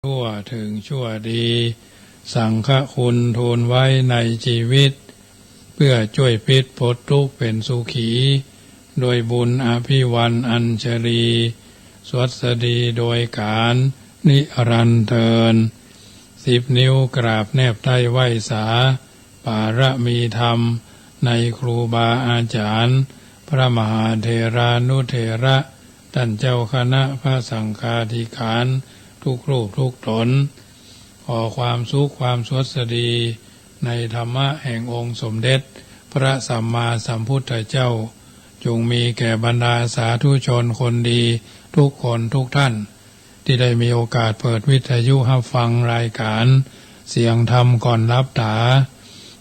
ชั่วถึงชั่วดีสังฆคุณทูลไว้ในชีวิตเพื่อช่วยพิษพ้นทุกข์เป็นสุขีโดยบุญอภิวันอัญชลีสวัสดีโดยการนิรันดร์เทิน10 นิ้วกราบแนบใต้ไหวสาปารมีธรรมในครูบาอาจารย์พระมหาเถรานุเถระท่านเจ้าคณะพระสังฆาธิการทุกรูปทุกตนขอความสุขความสวัสดีในธรรมะแห่งองค์สมเด็จพระสัมมาสัมพุทธเจ้าจงมีแก่บรรดาสาธุชนคนดีทุกคนทุกท่านที่ได้มีโอกาสเปิดวิทยุรับฟังรายการเสียงธรรมก่อนรับตา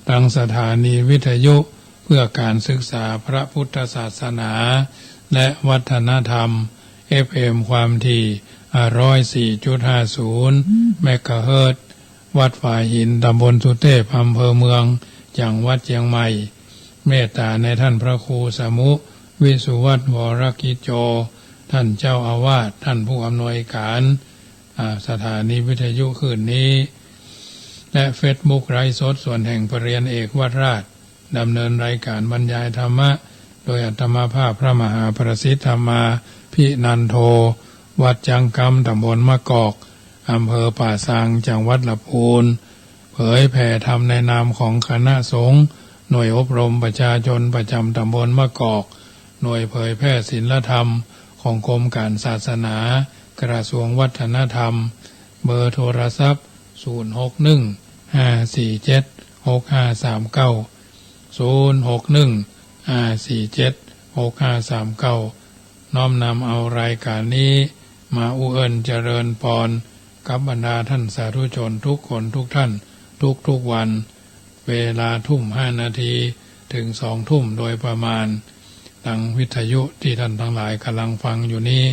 ตั้งสถานีวิทยุเพื่อการศึกษาพระพุทธศาสนาและวัฒนธรรม FM ความถี่104.50 เมกะเฮิรตซ์วัดฝ่ายหินตำบลสุเทพอำเภอเมืองจังหวัดเชียงใหม่เมตตาในท่านพระครูสมุวิสุวัฒน์วรกิจโจท่านเจ้าอาวาสท่านผู้อำนวยการสถานีวิทยุคืนนี้และเฟซบุ๊กไลฟ์สดส่วนแห่งปรริญญาเอกวัดราชดำเนินรายการบรรยายธรรมะโดยอาตมาภาพพระมหาประสิทธธรรมาภินันโทวัดจังกำตำบลมะกอกอำเภอป่าซางจังหวัดลำพูนเผยแผ่ธรรมในนามของคณะสงฆ์หน่วยอบรมประชาชนประจำตำบลมะกอกหน่วยเผยแพร่ศีลธรรมของกรมการศาสนากระทรวงวัฒนธรรมเบอร์โทรศัพท์061-547-6539 น้อมนำเอารายการนี้มาอุเอิญเจริญพรกับบรรดาท่านสาธุชนทุกคนทุกท่านทุกวันเวลา5 นาทีถึง2 ทุ่มโดยประมาณทางวิทยุที่ท่านทั้งหลายกำลังฟังอยู่นี้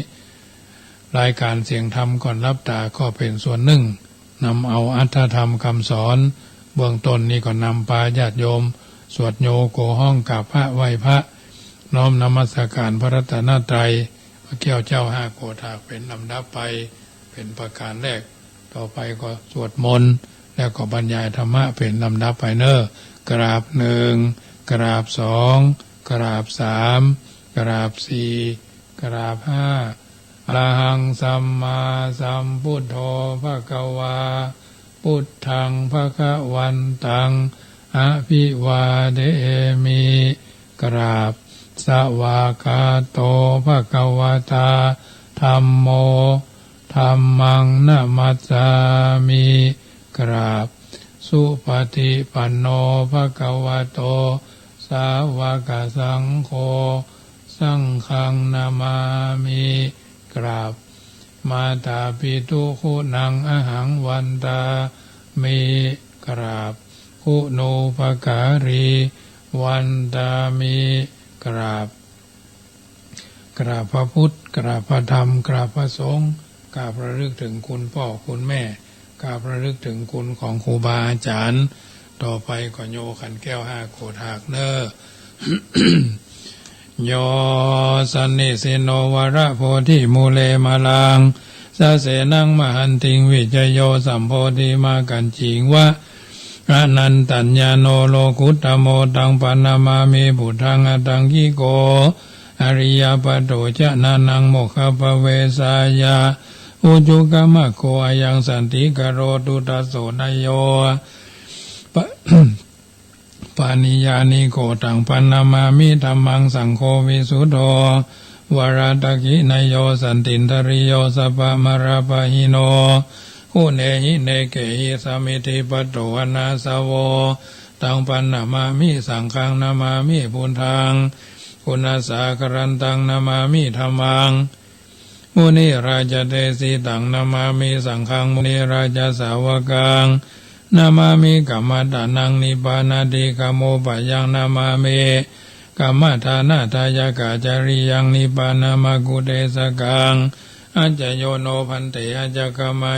รายการเสียงธรรมก่อนรับตาก็เป็นส่วนหนึ่งนำเอาอรรถธรรมคำสอนเบื้องต้นนี้ก็นำพาญาติโยมสวดโยโกห้องกับพระไหว้พระน้อมนมัสการพระรัตนตรัยพระแก้วเจ้า5 โกฏากเป็นลำดับไปเป็นประการแรกต่อไปก็สวดมนต์แล้วก็บรรยายธรรมะเป็นลำดับไปกราบ1กราบ2กราบ3กราบ4กราบ5อะระหังสัมมาสัมพุทโธภควาพุทธังภควันตังอภิวาเทมิกราบสวากขาโตภควตาธัมโมธัมมังนะมัสสามิกราบสุปฏิปันโนภควโตสาวกสังโฆสังฆังนามามิกราบมาตาปิตุคุณังอหังวันตามิกราบคุณูปการีวันตามิกราบพระพุทธกราบพระธรรมกราบพระสงฆ์กราบระลึกถึงคุณพ่อคุณแม่กราบระลึกถึงคุณของครูบาอาจารย์ต่อไปก็โยขันแก้ว5 โกฏากโยสันนิสิโนวระโพธิมูเลมาลังสะเสนังมหันติงวิจโยสัมโพธิมากันจิงวะอนันตัญญาโนโลกุตตโมตังปนามามิบุตังอตังกิโกอริยปัตโตจะนานังโมคขปเวสายาอุจุกามะโคอายังสันติกโรตุตัสโสนโยปานิยานิโกตังปนามามิธัมมังสังโฆวิสุทโธวราตกินโยสันตินทริโยสัพพมราปะหิโนอุเนหิเนเกหิสมิติปัตโตอนาสโวตังปันนามามิสังฆังนามามิพุทธังคุณสากรันตังนามามิธัมมังมุนิราชเตสิตังนามามิสังฆังมุนิราชสาวกังนามามิกัมมตานังนิพพานาติกัมโมปะยังนามามิกัมมทานาทายกาจาริยังนิพพานามากุเตสกังอัจจโยโนพันเตอัจจกมา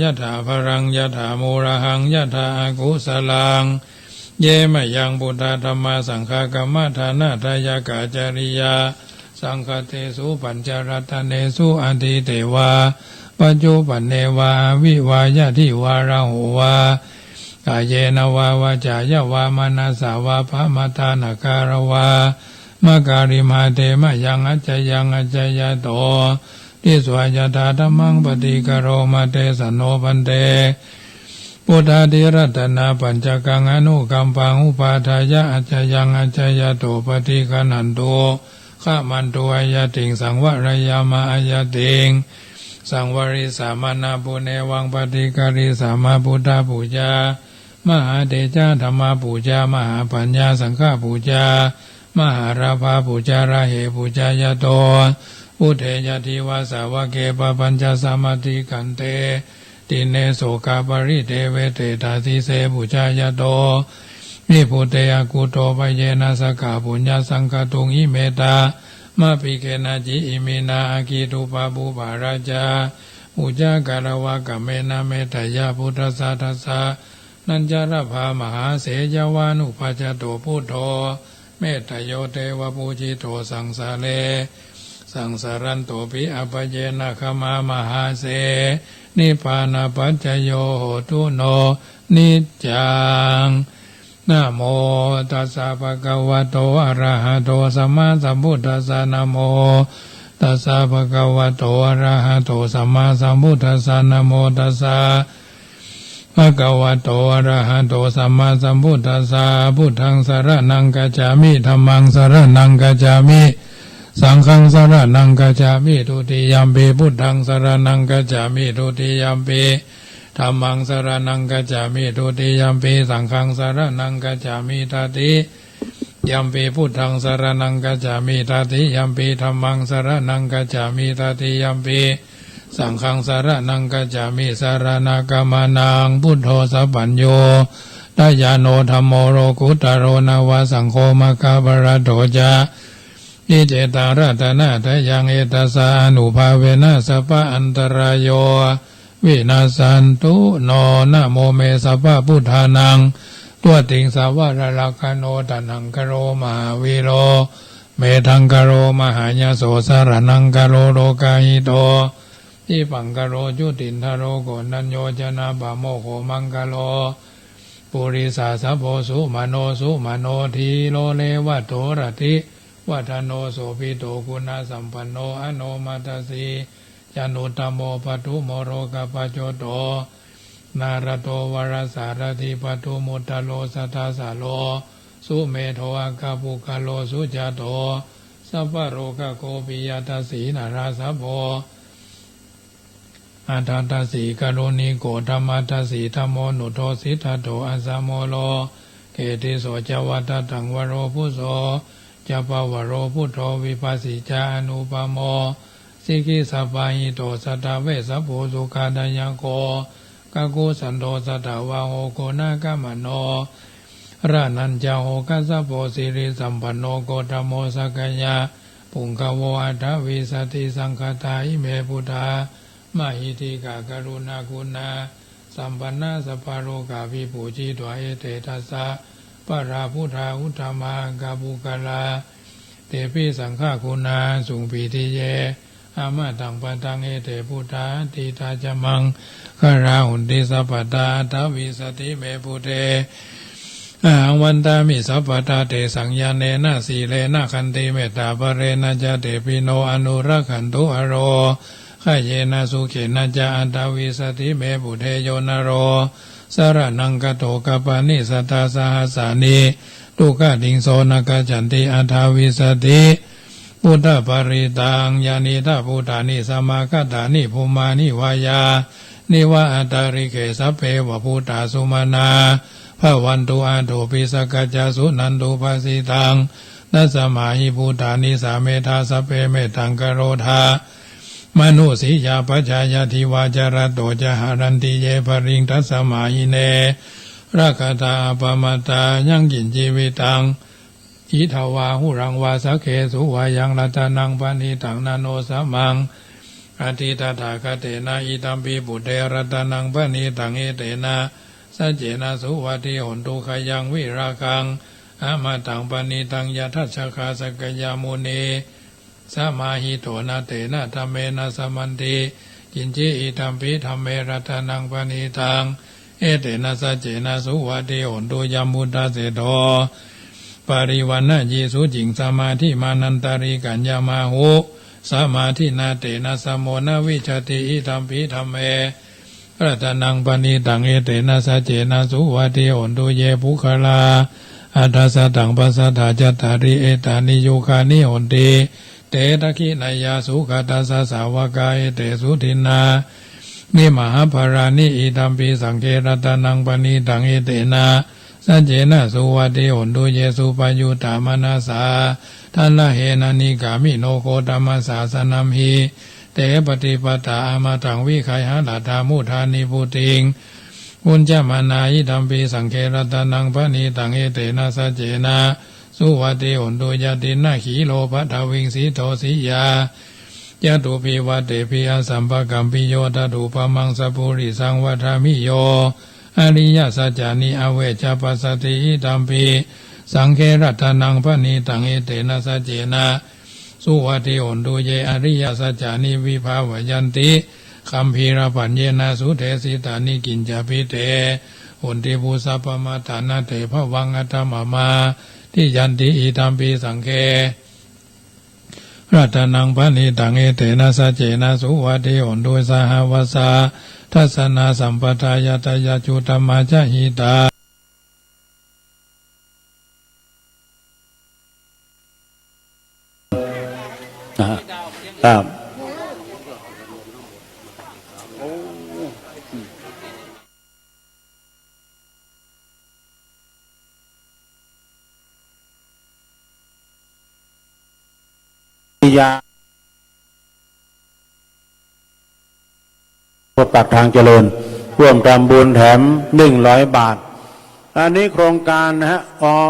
ยะถาภรังยะถามูระหังยะถาอากุสลังเยมะยังบุตตธรรมสังฆกัมมทานาทายกาจาริยาสังฆเตสุปัญจรัตเนสุอธิเทวา ปัจจุปันเนวาวิวายะทิวาระโหวากายเยนวาวาจายาวามนาสาวาภมตานาการวามะการิมาเตมะยังอัจจยังอัจจยโตทิสวายตาธัมมังปฏิกโรมาเตสโนปันเตพุทธาธิรัตนาปัญจกังอนุกัมปังอุปาทายะอัจจยังอัจจยโตปฏิกนันโตข้ามันโตอายติงสังวรยามาอายติงสังวริสามานาปุเนวังปฏิการิสามาพุทธปูจามหาเตจาธรรมปูจามหาปัญญาสังฆปูจามหาราภาปูจาระเหปูจายโตอุเทยทิวาสาวะเกปปัญจสามาธิกันเตติเนโสกาปริเทเวเตตาสิเสปูจายโตมิพุเตยกุโตปเยนะสกาปุญญสังฆตุงอิเมตามะปิเกนะจิอิมินาอากิตุปะบุปาราจาอุจาการวะกะเมนะเมตยาพุทธสาทัสสะนัญจารภามหาเสยวานุปัจจโตพุทโธเมตโยเทวปูจิโตสังสาเลสังสารันโตปิอปเยนะขมามหาเสนิพพานาปัจจโยโหตุโนนิจจังนะโมตัสสะภะคะวะโตอะระหะโตสัมมาสัมพุทธัสสะนะโมตัสสะภะคะวะโตอะระหะโตสัมมาสัมพุทธัสสะนะโมตัสสะภะคะวะโตอะระหะโตสัมมาสัมพุทธัสสะพุทธังสรณังกัจฉามิธัมมังสรณังกัจฉามิสังฆังสรณังกัจฉามิทุติยัมปิพุทธังสรณังกัจฉามิทุติยัมปิธัมมังสรณังกัจฉามิทุติยัมปิสังฆังสรณังกัจฉามิตติยัมปิพุทธังสรณังกัจฉามิตติยัมปิธัมมังสรณังกัจฉามิตติยัมปิสังฆังสรณังกัจฉามิสารณกัมมานังพุทโธสัพพัญโยทายาโนธัมโมโรกุตโรนาวาสังโฆมะคาบระโตจาอิเจตารัตนะทยังเอตัสสะอนุภาเวนะสัพพะอันตรายโยวินาสันตุโนนะโมเมสัพพะพุทธานังตัวติงสาวะระลักขโนตันังกโรมหาวิโรเมทังกโรมหายโสสารนังกโรโลกาหิโตอิปังกโรจุตินทโรโกนัญโยจนะบะโมโหมังกโลปุริสาสัพโพสุมโนทีโลเลวะโตรติวัฒโนโสภิโตคุณสัมปันโนอโนมัตสียานุตโมปทุโมโรกปัจโจโตนารโตวรสารถิปทุมุตตโลสัทธาสาโลสุเมโทอากาปุกาโลสุจโตสัพพโรกโกปิยตัสสีนาราสัพโพอัฏฐตัสสีกโรณิโกธรรมัตตัสสีธัมโมนุโทสิทธัตโตอัสสโมโลเกติโสจวัตตังวโรพุโสจะปวโรพุทโธวิปัสสิจาอนุปโมสิกิสัพพาหิโตสัตตเวสัพโพสุขาดายโกกะกุสันโตสัตตวะโหโกนาคมโนรานัญจโหกัสสะโพสิริสัมปันโนโกตโมสักยะปุงกโวอัฏฐวิสติสังฆตาอิเมพุทธามหิติกากรุณาคุณาสัมปันนาสัพพโรกาภิปุจิตวะเอเตทัสสะปะราพุทธาอุตตมากาบุกาลาเตปิสังฆคุณาสุงปีติเยอามาตังปัตังเอเตพุทธาติตาจมังคาราหุนติสัพพตาทวิสติเมพุเตอาวันตามิสัพพตาเตสังยาเนนะสีเลนะคันติเมตตาปเรนะจเตปิโนอนุรักขันตุอโรขเยนะสุเขนะจอัตตวิสติเมพุเทโยนโรสารนังกโตกปานิสัตตาสหัสสานิทุกขติงโสนกจันติอัฏฐวิสติพุทธปริตังยานิทัพพุทธานิสมาคตานิภูมานิวายานิวะอัตตริเกสัพเพวะพุทธาสุมานาภวันตุอาโทปิสกัจจสุนันตุภาสิตังนัสมาหิพุทธานิสาเมธาสัพเพเมตังกโรธามนุสียาปัจจายทิวาจารโตจหารันติเยภริงทัสมาหิเนราคตาปมาตายังกินชีวิตังอิทาวาหุรังวาสักเขสุวายังรัตนังปณิตังนาโนสมังอธิตถาคเตนะอิตัมปิปุเตรัตนังปณิตังเอเตนะสัจเจนะสุวัติหนตุขยังวิราคังอามาตังปณิตังยทัชคาสกยามุนีสมาหิโตนะเตนะธรรมเมนะสมันติ จิ กินจิอิธัมปิธัมเมรัตนังปณิตังเอเตนะสัจเจนะสุวัติโหนตุยัมมุตตะเสโทปริวันนะเยสุจิงสมาธิมานันตาริกัญญามาหุสมาธินาเตนะสมโมนะวิชติอิธัมปิธัมเมรัตนังปณิตังเอเตนะสัจเจนะสุวัติโหนตุเยปุคลาอัตถสัตตังปัสสัทธาจัตตาริเอตานิโยคานิโหนติเตตะคินายาสุขตัสสะสาวกาเอเตสุทินานิมหาภารานิอิธัมปิสังเกรัตนังปณิตังเอเตนะสัจเจนะสุวัติโหนตุเยสุปยุตตามนัสสาทันละเหนะนิกามิโนโคตัมมัสสาสนัมหิเตปฏิปตาอมตังวิไขหาลาธามุทานิปุติงอุญจมานาอิธัมปิสังเกรัตนังปณิตังเอเตนะสัจเจนะสุวัติโหนตุยตินะขีโลภะทวิงสีโทสียายะตุปิวัตเตปิยสัมภกัมปิโยตตุปมังสปุริสังวัฏามิโยอริยสัจจานิอเวชปัสสติอิธัมปิสังเกรัตนังปณิตังเอเตนะสัจเจนะสุวัติโหนตุเยอริยสัจจานิวิภาวยันติคัมภีรปัญเยนะสุเทสิตานิกิญจปิเตโหนติภูสัพพมาทานาเตภวังอัตตมมาที่ยันติอิธัมปิสังเครัตนังปณิตังเอเตนะสัจเจนะสุวัติโหนตุสหวัสสะทัสสนาสัมปทายตยจุตมะจหิตาครับยาปากทางเจริญร่วมทำบุญแถม100 บาทอันนี้โครงการนะฮะ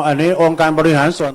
อันนี้องค์การบริหารส่วน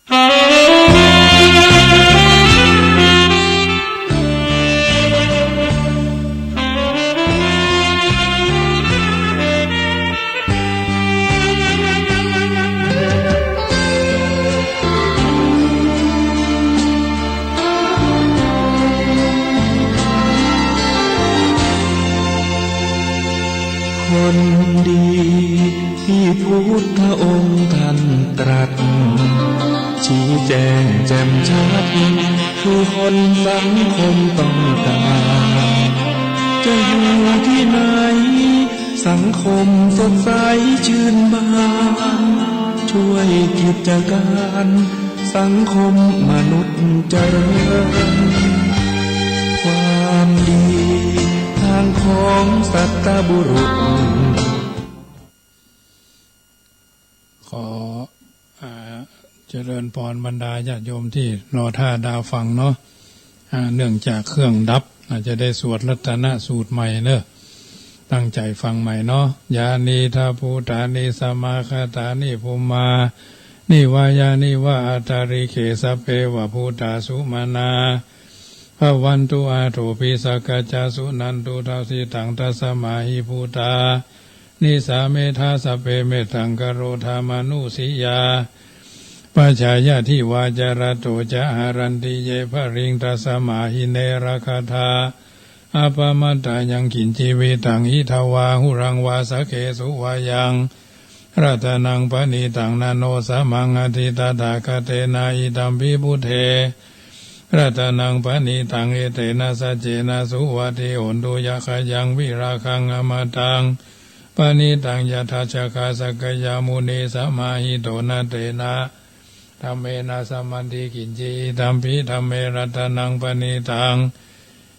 คนดีที่พุทธองค์ท่านตรัสชี้แจงแจ่มชัดคือคนสังคมต้องการจะอยู่ที่ไหนสังคมสดใสชื่นบานช่วยกิจการสังคมมนุษย์เจริญความดีทางของสัตบุรุษขอเจริญพรบรรดาญาติโยมที่รอท่าดาวฟังเนาะเนื่องจากเครื่องดับอาจจะได้สวดรัตนสูตรใหม่เนอะตั้งใจฟังใหม่เนาะยานีทาภูตานิสมาคาตานิภูมานิวายานิวาอัตาริเขสเปวะภูตาสุมานาภวันตุอาโถปิสกจาสุนันตุทาสิตังทัสมาหิภูตานิสาเมธาสเปเมตังกโรธามานุสิยาปัจจายะทิวาจารโตจะหารันติเยภริงทัสมาหิเนรคาธาอาปมัตตายังขินจีวิตังอิทวาหุรังวาสเกสุวายังรัตนังปณิตังนาโนสมังอธิตตาคเตนาอิตัมปิพุเทรัตนังปณิตังเอเตนะสัจเจนะสุวัติโอนตุยะขยังวิราคังอมตังปณิตังยะทัชคาสกยามุนีสมาหิโตนะเตนะธัมเมนะสัมมันติกินจีธัมปิธัมเมรัตนังปณิตัง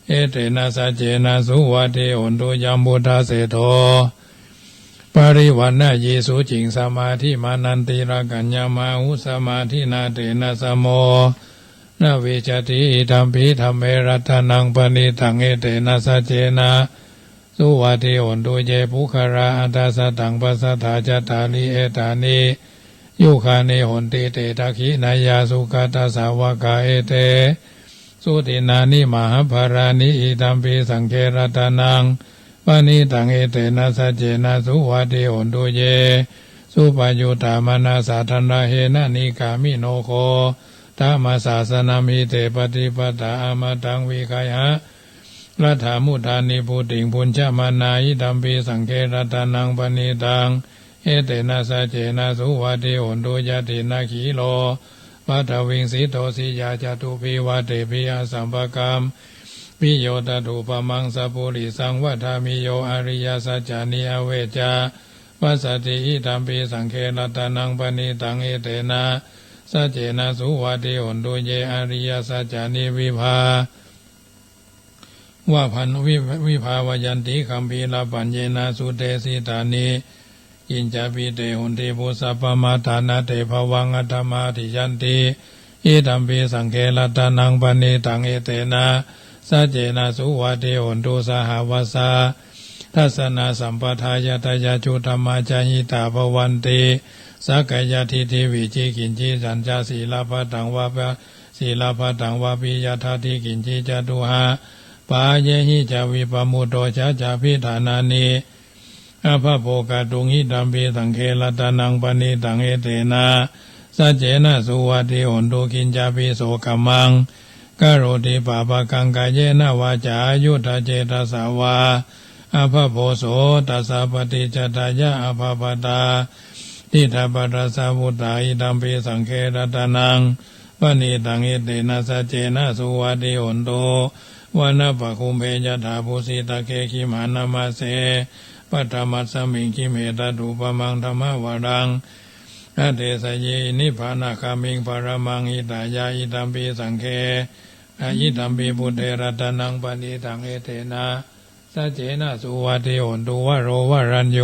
เอเตนะสัจเจนะสุวัติโอนตุยัมพุทธเสโธปริวันนะเยสุจิงสมาธิมานันติระกัญญามาหุสมาธินาเตนะสโมนาเวจติธัมปิธัมเมรัตนังปณิตังเอเตนะสัจเจนะสุวัติโอนตุเยปุคราอัตตสตังปัสสทาจตาลิเอตานิยุคานิหนติเตทักขินายาสุขตาสาวกาเอเตสุตินานิมหาภารานิอิตัมปิสังเครัตนังปณิตังเอเตนะสัจเจนะสุวัติโอนตุเยสุปยุตตามนาสาธนาเหนะนิกามิโนโคธรรมศาสนามิเตปฏิปตาอมตังวิกายะรัฐามุทานิภูติงพุญชมานาอิตัมปิสังเครัตนังปณิตังเอเตนะสัจเจนะสุวัติโอนตุยตินาขีโลปัทวิงสิโตสิยาจตุปิวะเตปิยสัมปกรรมปิโยตถุปมังสปุริสังวัฏามิโยอริยสัจจานิอเวจาปัสสติอิตัมปิสังเครัตนังปณิตังเอเตนะสัจเจนะสุวัติโอนตุเยอริยสัจจานิวิภาวะพันวิภาวยันติคัมภีลปัญเยนะสุเตสิตานิอินจาปิเตหุนติปุสัพพมาทานาเตภวังอัตมาทิยันติอิตัมปิสังเครัตนังปณิตังเอเตนะสัจเจนะสุวัติโอนตุสหวสาทัสนาสัมปทายตยาจุธรรมาจาหิตาภวันติสักกายทิทิวิจิกินจิสัญจาศีลพัตังวาปะศีลพัตังวาปิยทัติกินจิจตุหะปาเยหิจาวิปมุตโตชะจาพิธานานิอาภโภกตุงหิตัมปิสังเครัตนังปณิตังเอเตนะสัจเจนะสุวัติโอนตุกินจาปิโสกัมมังกโรติปาปะกังกายเยนะวาจายุทธเจตสาวาอาภโภโสตัสสะปฏิจจตายะอาภปตาทิฏฐปัสสะวุตตาอิตัมปิสังเครัตนังปณิตังเอเตนะสัจเจนะสุวัติโอนตุวานะปะคุมเพยถาภูสิตะเคขิมานามาเสปัตตมัสสมิงคิเมตตุปมังธรรมวรังอเตสเยนิพพานาคามิงปรมังอิตายาอิตัมปิสังเคอิตัมปิพุทเทรัตนังปณิตังเอเตนะสัจเจนะสุวัติโอนตุวโรวรัญโย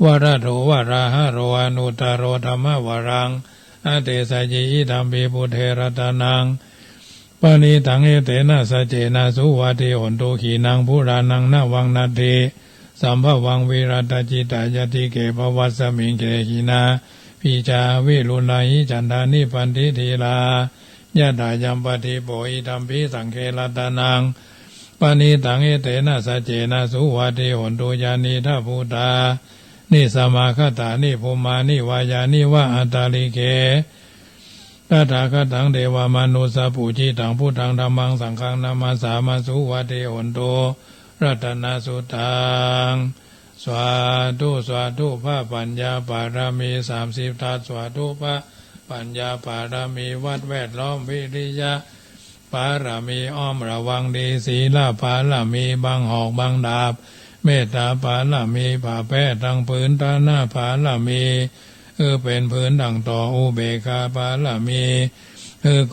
วรโทวราหะโรอนุตตโรธรรมวรังอเตสเยอิตัมปิพุทเทรัตนังปณิตังเอเตนะสัจเจนะสุวัติโอนตุขีนังพุรานังนาวังนาทีสัมภวังวิรัตจิตายติเกภวัสสมิงเกหินาเพ ปีจาวิรุณาหิจันทานิปันติทีลายะดายัมปฏิโปอิธัมปิสังเคลตานังปานิตังเอเตนะสัจเจนะสุวัติโหนตุยานิทัพพุตานิสมาคตานิภูมานิวายานิวะอัตตาลิเกตถาคตังเทวามนุสปุจิตังพุทธังธัมมังสังฆังนามาสามาสุวัติโหนตุรัตนาสุตังสวาธุสวาธุพระปัญญาปารามี30ทัศสวาธุพระปัญญาปารามีวัดแวดล้อมวิริยะปารามีอ้อมระวังดีศีลปารามีบังหอกบังดาบเมตตาปารามีผ่าแพ้ทางผืนตาหน้าปารามีเป็นผืนดังต่ออุเบกขาปารามี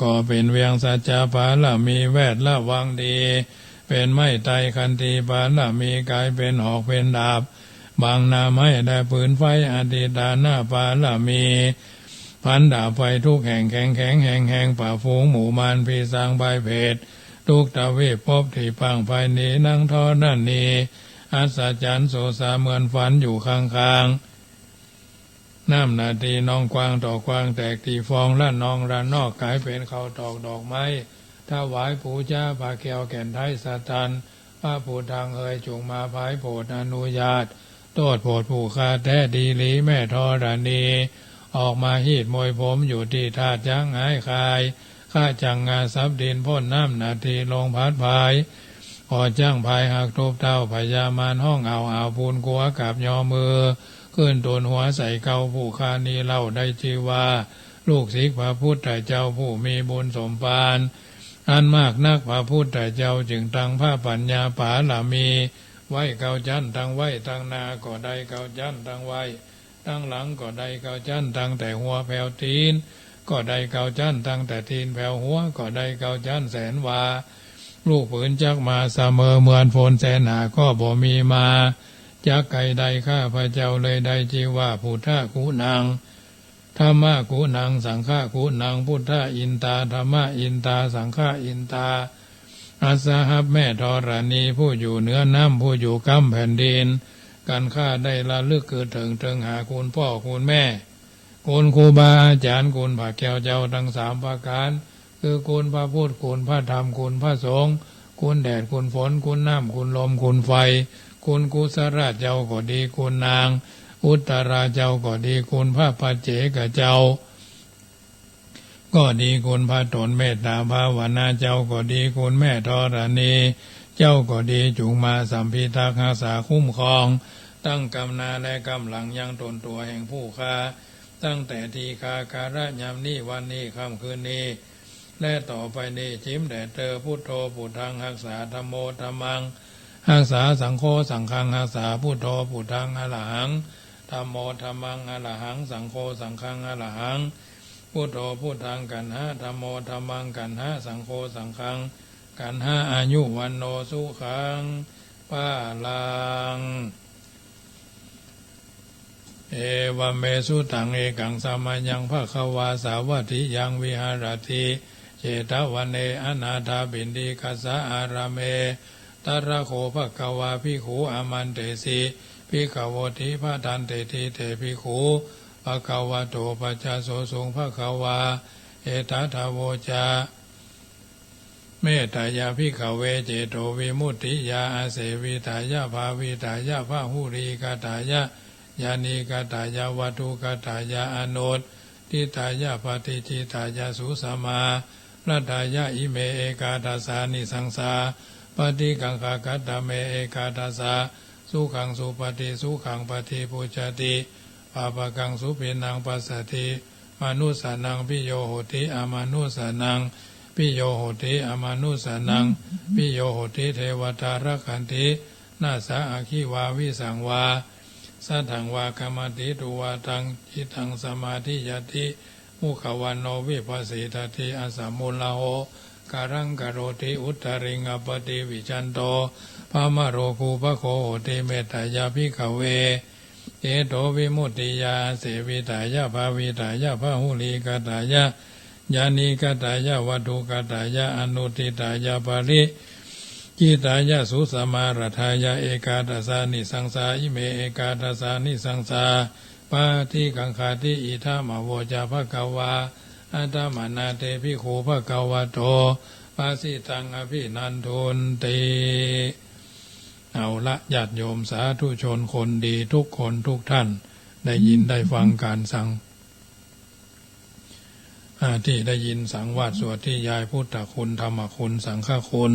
ก็เป็นเวียงสัจจะปารามีแวดละวังดีเป็นไม้ไตรคันธีปารามีกายเป็นหอกเป็นดาบบางนาไม้ได้ปืนไฟอดีตาหน้าปารามีพันดาบไฟทุกแห่งแข็งแข็งแห่งแห่งป่าฝูงหมู่มารพีสางใบเพศทุกตะเวพบที่พังภายนี้นั่งทอนั่นนี้อัศจรรย์โสสาเหมือนฝันอยู่ข้างๆน้ำนาทีน้องกวางต่อกวางแตกตีฟองละนองระนอกกายเป็นเขาตอกดอกไม้ถวายปู่จ้าพาแก้วแก่นไทยสตันพระผู้ทางจุงมาภายโปรดอนุญาตโทษโปรดผู้ฆ่าแท้ดีหลีแม่ธรณีออกมาหีดมวยผมอยู่ที่ธาตุจังหายคายข้าจังงาซับดินพ่นน้ำนาทีลงพัดพายพอจ้างพายหักทุบเท้าพยามานห้องเอาปูนกัวกับยอมือขึ้นตนหัวใส่เกาผู้คานีเล่าได้ชื่อว่าลูกศิษย์พระพุทธเจ้าผู้มีบุญสมปานอันมากนักพระพุทธเจ้าจึงตั้งพระปัญญาปาลามีไว้เกาจันตั้งไว้ตั้งนาก็ได้เกาจันตั้งไว้ตั้งหลังก็ได้เกาจันตั้งแต่หัวแผ่วตีนก็ได้เกาจันตั้งแต่ตีนแผ่วหัวก็ได้เกาจันแสนวาลูกปืนจักมาเสมอเหมือนฝนแสนหาก็บ่มีมาจักไก่ใดข้าพระเจ้าเลยได้ชื่อว่าพุทธกุณังธรรมะกุณังสังฆกุณังพุทธอินตาธรรมะอินตาสังฆอินตาอาสาหับแม่ธรณีผู้อยู่เหนือน้ำผู้อยู่กำแผ่นดินการข้าได้ละลึกคือถึงหาคุณพ่อคุณแม่คุณครูบาอาจารย์คุณพระแก้วเจ้าทั้ง3ประการคือคุณพระพุทธคุณพระธรรมคุณพระสงฆ์คุณแดดคุณฝนคุณน้ำคุณลมคุณไฟคุณกุศลเจ้าก็ดีคุณนางอุตราเจ้าก็ดีคุณพระปัจเจกเจ้าก็ดีคุณพระตนเมตตาภาวนาเจ้าก็ดีคุณแม่ธรณีเจ้าก็ดีจุงมาสัมพิทักษ์รักษาคุ้มครองตั้งกำนาและกำลังยังตนตัวแห่งผู้ฆ่าตั้งแต่ทีฆาการะยามนี้วันนี้ค่ำคืนนี้และต่อไปนี้จิ้มแด่เธอพุทโธพุทธังรักษาธัมโมธัมมังรักษาสังโฆสังฆังรักษาพุทโธพุทธังอรหังธัมโมธัมมังอรหังสังโฆสังฆังอรหังพุทโธพุทธังกันหะธัมโมธัมมังกันหะสังโฆสังฆังกันหะอายุวันโนสุขังปาลังเอวเมสุตังเอกังสามัญญังภควาสาวัตถิยังวิหารติเจตวันเนอนาถาบินดีกัสสะอารามเมตระโคภควาภิกขุอามันเตสีภิกขวติพระทันเตติเตภิกขุภควโตปัจจโสสุงภควาเอตถาวโวจาเมตตายาภิกขเวเจโตวิมุตติยาอาเสวิตายาภาวิตายาภาหุริกตายายานิกตายาวัตุกตายาอโนตทิตายาปฏิจิตายาสุสมารัตายาอิเมเอกาทัสสานิสังสาปฏิกังคกัตตเมเอกาทัสสาสุขังสุปฏิสุขังปฏิปุจติปาปะกังสุปินังปัสสติมนุสานังปิโยโหติอมนุสานังปิโยโหติอมนุสานังปิโยโหติเทวตารักขันตินาสาอาคิวาวิสังวาสัทธังวาคมติตุวาทังจิตังสมาธิยติมุขวันโนวิปัสสิทติอสัมมุลลาโหการังกโรติอุตริงอปติวิจันโตภามโรคูปะโคโหติเมตตายาภิกขเวเอโตวิมุตติยาเสวิตายาภาวิตายาภาหุลิกตายายานิกตายาวัตถุกตายาอนุติตายาปาริจิตายาสุสมารัทายาเอกาทัสสานิสังสาอิเมเอกาทัสสานิสังสา ปาทิกังคาติอิทามโวจาภะคะวาอัตตมานาเตภิกขุภะคะวะโตปาสิตังอภินันทุนติเอาละญาติโยมสาธุชนคนดีทุกคนทุกท่านได้ยินได้ฟังการสั่งที่ได้ยินสังวาสสวดที่ยายพุทธคุณธรรมคุณสังฆคุณ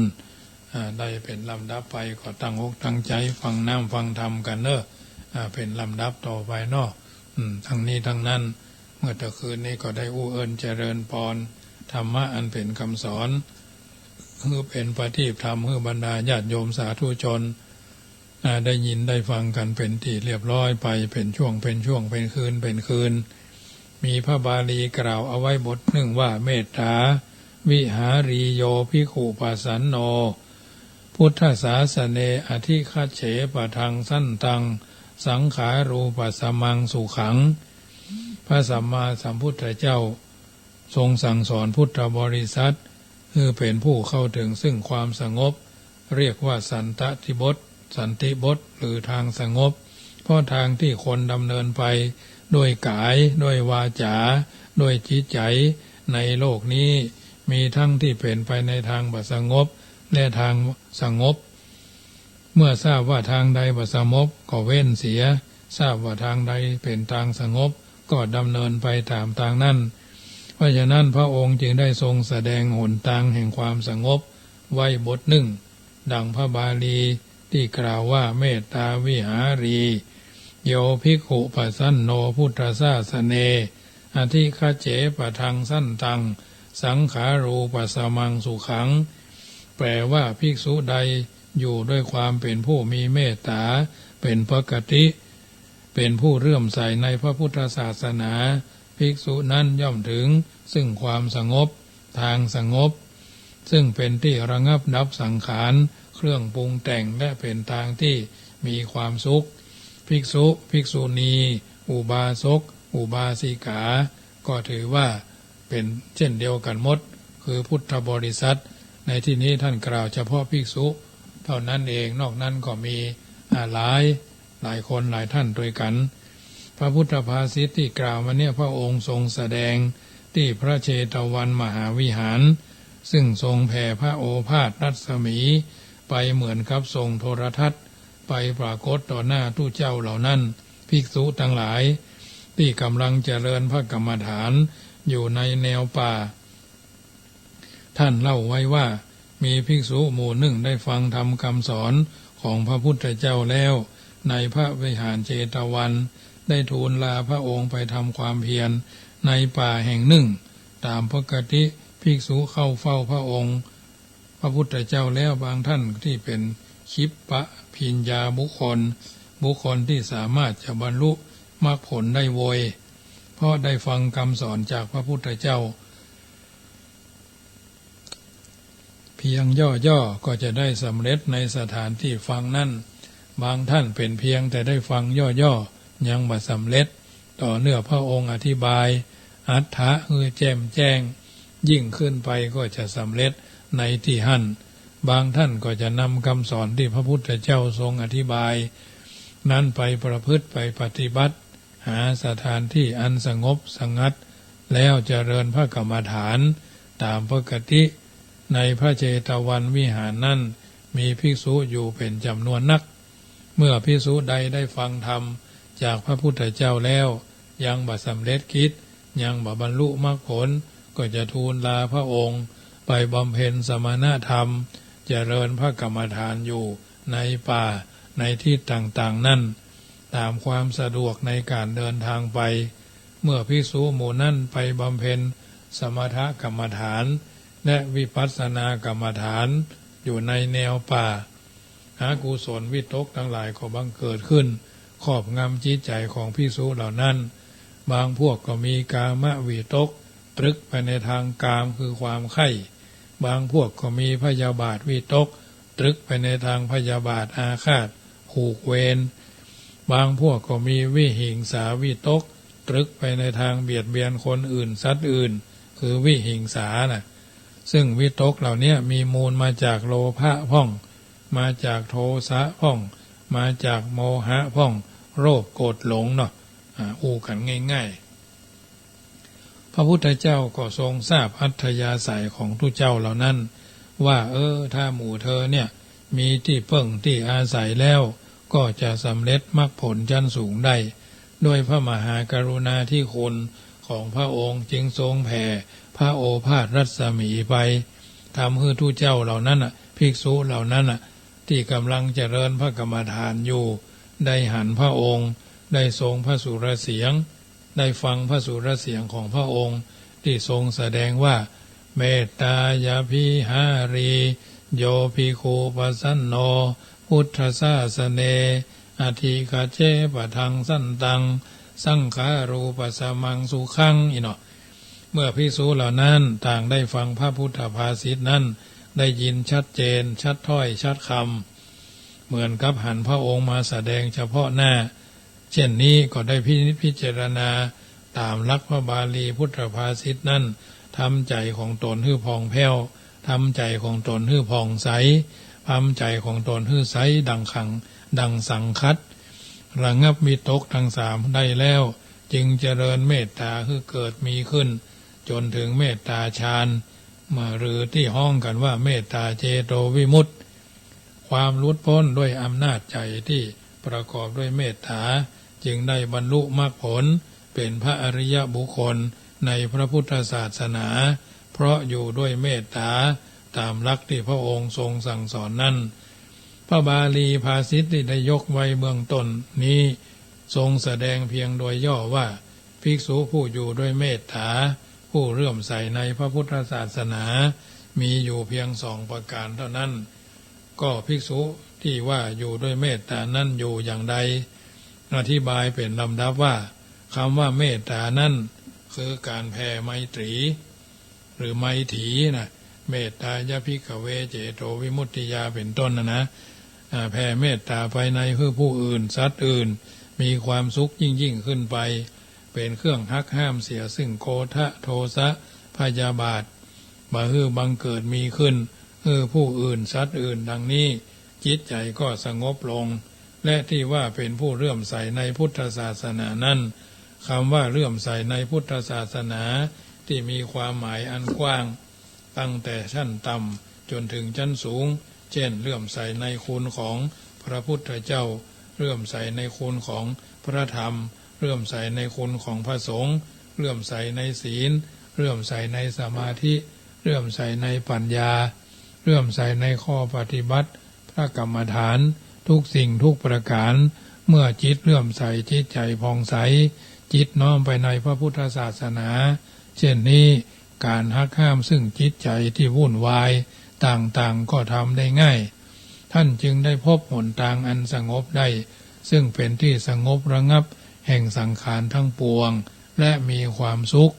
ได้เป็นลำดับไปก็ตั้งอกตั้งใจฟังน้ำฟังธรรมกันเนอะเป็นลำดับต่อไปเนาะทั้งนี้ทั้งนั้นเมื่อตะคืนนี้ก็ได้อู้เอิญเจริญพรธรรมะอันเป็นคำสอนคือเป็นปฏิปธรรมคือบรรดาญาติโยมสาธุชนได้ยินได้ฟังกันเป็นที่เรียบร้อยไปเป็นช่วงเป็นคืนมีพระบาลีกล่าวเอาไว้บทหนึ่งว่าเมตตาวิหารีโยภิกขุปัสสันโนพุทธศาสเนอธิคัจเฉปะทังสั้นตังสังขารูปัสสมังสุขังพระสัมมาสัมพุทธเจ้าทรงสั่งสอนพุทธบริษัทคือเป็นผู้เข้าถึงซึ่งความสงบเรียกว่าสันติบทหรือทางสงบเพราะทางที่คนดำเนินไปด้วยกายด้วยวาจาด้วยจิตใจในโลกนี้มีทั้งที่เป็นไปในทางบ่สงบและทางสงบเมื่อทราบว่าทางใดบ่สงบก็เว้นเสียทราบว่าทางใดเป็นทางสงบก็ดำเนินไปตามทางนั้นเพราะฉะนั้นพระองค์จึงได้ทรงแสดงหนทางแห่งความสงบไว้บทหนึ่งดังพระบาลีที่กล่าวว่าเมตตาวิหารีโยภิกขุปัสสันโนพุทธศาสเนอธิคัจเฉปะทังสั้นตังสังขารูปัสสมังสุขังแปลว่าภิกษุใดอยู่ด้วยความเป็นผู้มีเมตตาเป็นปกติเป็นผู้เลื่อมใสในพระพุทธศาสนาภิกษุนั้นย่อมถึงซึ่งความสงบทางสงบซึ่งเป็นที่ระงับดับสังขารเครื่องปรุงแต่งและเป็นทางที่มีความสุขภิกษุภิกษุณีอุบาสกอุบาสิกาก็ถือว่าเป็นเช่นเดียวกันหมดคือพุทธบริษัทในที่นี้ท่านกล่าวเฉพาะภิกษุเท่านั้นเองนอกนั้นก็มีหลายคนหลายท่านด้วยกันพระพุทธภาษิตที่กล่าวมาเนี่ยพระองค์ทรงแสดงที่พระเชตวันมหาวิหารซึ่งทรงแผ่พระโอภาสรัศมีไปเหมือนกับทรงโทรทัศน์ไปปรากฏต่อหน้าตู้เจ้าเหล่านั้นภิกษุทั้งหลายที่กำลังเจริญพระกรรมฐานอยู่ในแนวป่าท่านเล่าไว้ว่ามีภิกษุหมู่หนึ่งได้ฟังธรรมคำสอนของพระพุทธเจ้าแล้วในพระวิหารเจตวันได้ทูลลาพระองค์ไปทำความเพียรในป่าแห่งหนึ่งตามปกติภิกษุเข้าเฝ้าพระองค์พระพุทธเจ้าแล้วบางท่านที่เป็นคิปปะพิญญาบุคคลที่สามารถจะบรรลุมรรคผลได้โวยเพราะได้ฟังคำสอนจากพระพุทธเจ้าเพียงย่อๆก็จะได้สำเร็จในสถานที่ฟังนั้นบางท่านเป็นเพียงแต่ได้ฟังย่อๆยังบ่สำเร็จต่อเนื่อพระองค์อธิบายอัฏฐะคือแจ่มแจ้งยิ่งขึ้นไปก็จะสำเร็จในที่หั่นบางท่านก็จะนำคำสอนที่พระพุทธเจ้าทรงอธิบายนั้นไปประพฤติไปปฏิบัติหาสถานที่อันสงบสงัดแล้วเจริญพระกรรมฐานตามปกติในพระเจตวันวิหารนั้นมีภิกษุอยู่เป็นจำนวนนักเมื่อภิกษุใดได้ฟังธรรมจากพระพุทธเจ้าแล้วยังบ่สำเร็จกิจยังบ่บรรลุมรรคผลก็จะทูลลาพระองค์ไปบำเพ็ญสมณธรรมเจริญพระกรรมฐานอยู่ในป่าในที่ต่างๆนั่นตามความสะดวกในการเดินทางไปเมื่อภิกษุหมู่นั้นไปบำเพ็ญสมถกรรมฐานและวิปัสสนากรรมฐานอยู่ในแนวป่ากุศลวิตกทั้งหลายก็บังเกิดขึ้นครอบงำจิตใจของภิกษุเหล่านั้นบางพวกก็มีกามวิตกตรึกไปในทางกามคือความใคร่บางพวกก็มีพยาบาทวิตกตรึกไปในทางพยาบาทอาฆาตผูกเวรบางพวกก็มีวิหิงสาวิตกตรึกไปในทางเบียดเบียนคนอื่นสัตว์อื่นคือวิหิงสาซึ่งวิตกเหล่านี้มีมูลมาจากโลภะพ่องมาจากโทสะพ่องมาจากโมหะพ่องโลภโกรธหลง อู้กันง่ายๆพระพุทธเจ้าก็ทรงทราบอัธยาศัยของทุเจ้าเหล่านั้นว่าถ้าหมู่เธอเนี่ยมีที่เพิ่งที่อาศัยแล้วก็จะสำเร็จมรรคผลชั้นสูงได้ด้วยพระมหากรุณาธิคุณของพระองค์จึงทรงแผ่พระโอภาสรัศมีไปทำให้ทุเจ้าเหล่านั้นภิกษุเหล่านั้นที่กำลังเจริญพระกรรมฐานอยู่ได้หันพระองค์ได้ทรงพระสุรเสียงได้ฟังพระสุรเสียงของพระองค์ที่ทรงแสดงว่าเมตตายาภิหารีโยภิกขุปสันโนพุทธศาสเนอธิกาเจปะทังสันตังสังขารูปสมังสุขังเนาะเมื่อภิกษุเหล่านั้นต่างได้ฟังพระพุทธภาษิตนั้นได้ยินชัดเจนชัดถ้อยชัดคำเหมือนกับหันพระองค์มาแสดงเฉพาะหน้าเช่นนี้ก็ได้พิจารณาตามหลักพระบาลีพุทธภาษิตนั้นทำใจของตนให้ผ่องแผ้วทำใจของตนให้ผ่องใสทำใจของตนให้ใสดังขังดังสังคัดระงับวิตกทั้งสามได้แล้วจึงเจริญเมตตาให้เกิดมีขึ้นจนถึงเมตตาฌานหรือที่ห้องกันว่าเมตตาเจโตวิมุตติความหลุดพ้นด้วยอำนาจใจที่ประกอบด้วยเมตตาจึงได้บรรลุมรรคผลเป็นพระอริยบุคคลในพระพุทธศาสนาเพราะอยู่ด้วยเมตตาตามหลักที่พระองค์ทรงสั่งสอนนั้นพระบาลีภาษิตที่ได้ยกไว้เบื้องต้นนี้ทรงแสดงเพียงโดยย่อว่าภิกษุผู้อยู่ด้วยเมตตาผู้เลื่อมใสในพระพุทธศาสนามีอยู่เพียง2 ประการเท่านั้นก็ภิกษุที่ว่าอยู่ด้วยเมตตานั้นอยู่อย่างใดอธิบายเป็นลำดับว่าคำว่าเมตตานั้นคือการแผ่ไมตรีหรือไมถีนะเมตตายะภิกขเวเจโตวิมุตติยาเป็นต้นนะแผ่เมตตาไปในเพื่อผู้อื่นสัตว์อื่นมีความสุขยิ่งขึ้นไปเป็นเครื่องหักห้ามเสียซึ่งโกฏะโทสะพยาบาทบังเกิดมีขึ้นผู้อื่นสัตว์อื่นดังนี้จิตใจก็สงบลงและที่ว่าเป็นผู้เลื่อมใสในพุทธศาสนานั้นคำว่าเลื่อมใสในพุทธศาสนาที่มีความหมายอันกว้างตั้งแต่ชั้นต่ำจนถึงชั้นสูงเช่นเลื่อมใสในคุณของพระพุทธเจ้าเลื่อมใสในคุณของพระธรรมเลื่อมใสในคุณของพระสงฆ์เลื่อมใสในศีลเลื่อมใสในสมาธิเลื่อมใสในปัญญาเลื่อมใสในข้อปฏิบัติพระกรรมฐานทุกสิ่งทุกประการเมื่อจิตเลื่อมใสจิตใจผ่องใสจิตน้อมไปในพระพุทธศาสนาเช่นนี้การหักห้ามซึ่งจิตใจที่วุ่นวายต่างๆก็ทำได้ง่ายท่านจึงได้พบหนทางอันสงบได้ซึ่งเป็นที่สงบระงับแห่งสังขารทั้งปวงและมีความสุข